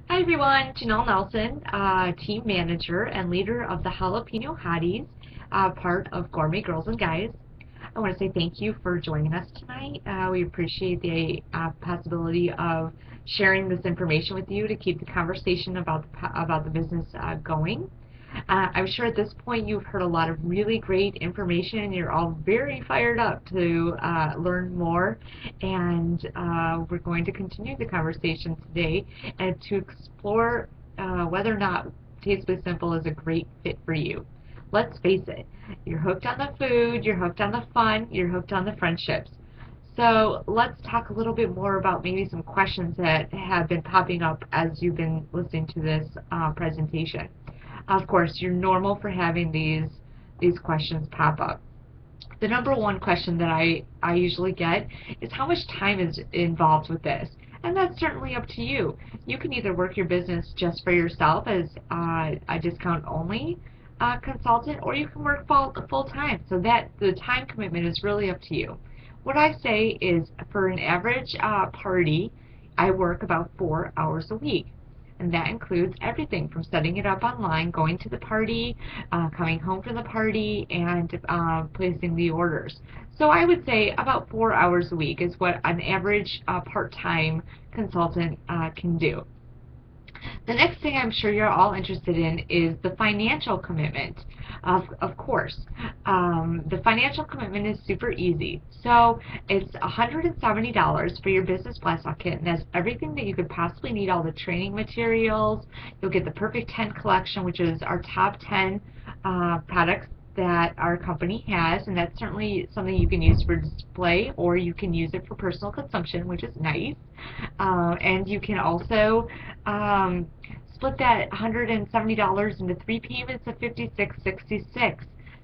Hi everyone, Janelle Nelson, team manager and leader of the Jalapeno Hotties, part of Gourmet Girls and Guys. I want to say thank you for joining us tonight. We appreciate the possibility of sharing this information with you to keep the conversation about the business going. I'm sure at this point you've heard a lot of really great information. You're all very fired up to learn more, and we're going to continue the conversation today and to explore whether or not Tastefully Simple is a great fit for you. Let's face it, you're hooked on the food, you're hooked on the fun, you're hooked on the friendships. So let's talk a little bit more about maybe some questions that have been popping up as you've been listening to this presentation. Of course, you're normal for having these questions pop up. The number one question that I usually get is how much time is involved with this? And that's certainly up to you. You can either work your business just for yourself as a discount only consultant, or you can work full time. So that the time commitment is really up to you. What I say is for an average party, I work about 4 hours a week. And that includes everything from setting it up online, going to the party, coming home from the party, and placing the orders. So I would say about 4 hours a week is what an average part-time consultant can do. The next thing I'm sure you're all interested in is the financial commitment. Of course, the financial commitment is super easy. So it's $170 for your business blast-off kit, and that's everything that you could possibly need, all the training materials. You'll get the Perfect 10 collection, which is our top 10 products that our company has, and that's certainly something you can use for display, or you can use it for personal consumption, which is nice. And you can also split that $170 into 3 payments of $56.66.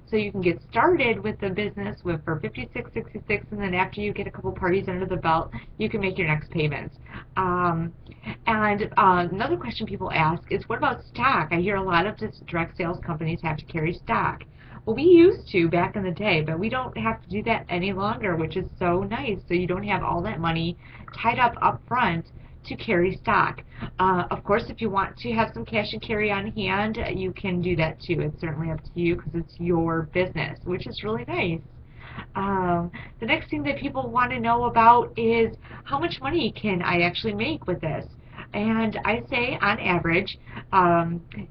So you can get started with the business for $56.66, and then after you get a couple parties under the belt, you can make your next payments. Another question people ask is, what about stock? I hear a lot of direct sales companies have to carry stock. Well, we used to back in the day, but we don't have to do that any longer, which is so nice. So you don't have all that money tied up front to carry stock. Of course, if you want to have some cash and carry on hand, you can do that too. It's certainly up to you because it's your business, which is really nice. The next thing that people want to know about is how much money can I actually make with this? And I say on average,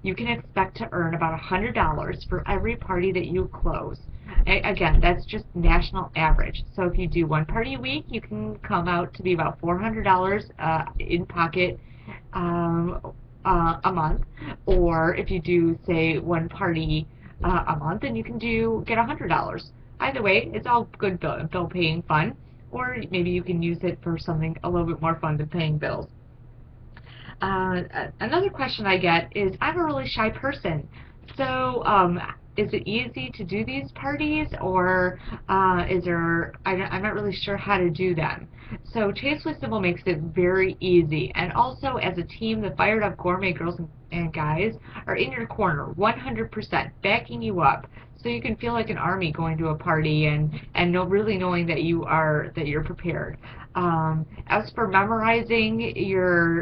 you can expect to earn about $100 for every party that you close. Again, that's just national average. So if you do one party a week, you can come out to be about $400 in pocket a month. Or if you do, say, one party a month, then you can get $100. Either way, it's all good bill paying fun. Or maybe you can use it for something a little bit more fun than paying bills. Another question I get is, I'm a really shy person, so is it easy to do these parties, or I'm not really sure how to do them. So Tastefully Simple makes it very easy, and also as a team, the Fired Up Gourmet Girls and Guys are in your corner 100%, backing you up. So you can feel like an army going to a party and really knowing that you're prepared. As for memorizing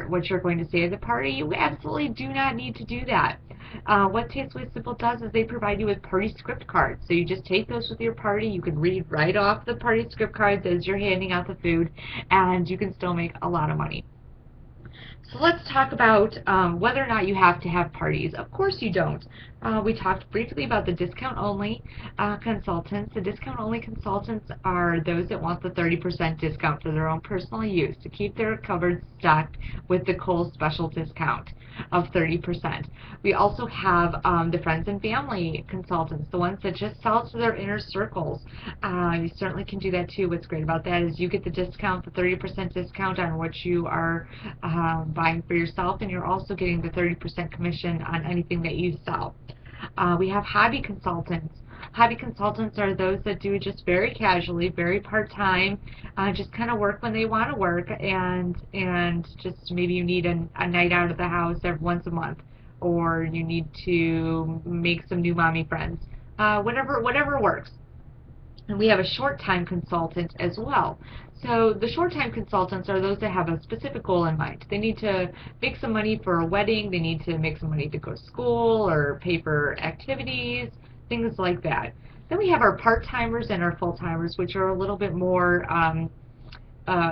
what you're going to say at the party, you absolutely do not need to do that. What Tastefully Simple does is they provide you with party script cards. So you just take those with your party. You can read right off the party script cards as you're handing out the food, and you can still make a lot of money. So let's talk about whether or not you have to have parties. Of course you don't. We talked briefly about the discount-only consultants. The discount-only consultants are those that want the 30% discount for their own personal use to keep their cupboards stocked with the Kohl's special discount of 30%. We also have the friends and family consultants, the ones that just sell to their inner circles. You certainly can do that too. What's great about that is you get the discount, the 30% discount on what you are buying for yourself, and you're also getting the 30% commission on anything that you sell. We have hobby consultants. Hobby consultants are those that do it just very casually, very part-time, just kind of work when they want to work, and just maybe you need a night out of the house once a month, or you need to make some new mommy friends. Whatever works. And we have a short-time consultant as well. So the short-time consultants are those that have a specific goal in mind. They need to make some money for a wedding, they need to make some money to go to school or pay for activities, things like that. Then we have our part-timers and our full-timers, which are a little bit more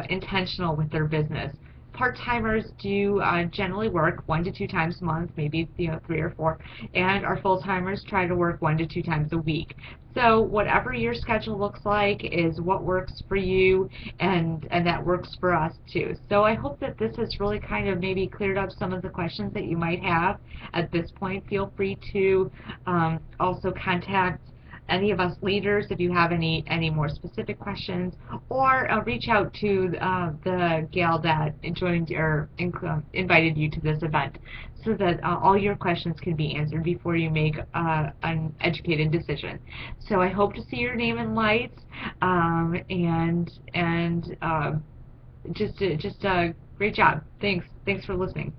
intentional with their business. Part-timers do generally work 1 to 2 times a month, maybe 3 or 4, and our full-timers try to work 1 to 2 times a week. So whatever your schedule looks like is what works for you, and that works for us too. So I hope that this has really kind of maybe cleared up some of the questions that you might have. At this point, feel free to also contact any of us leaders if you have any more specific questions, or reach out to the gal that joined or invited you to this event, so that all your questions can be answered before you make an educated decision. So I hope to see your name in lights, and just great job. Thanks for listening.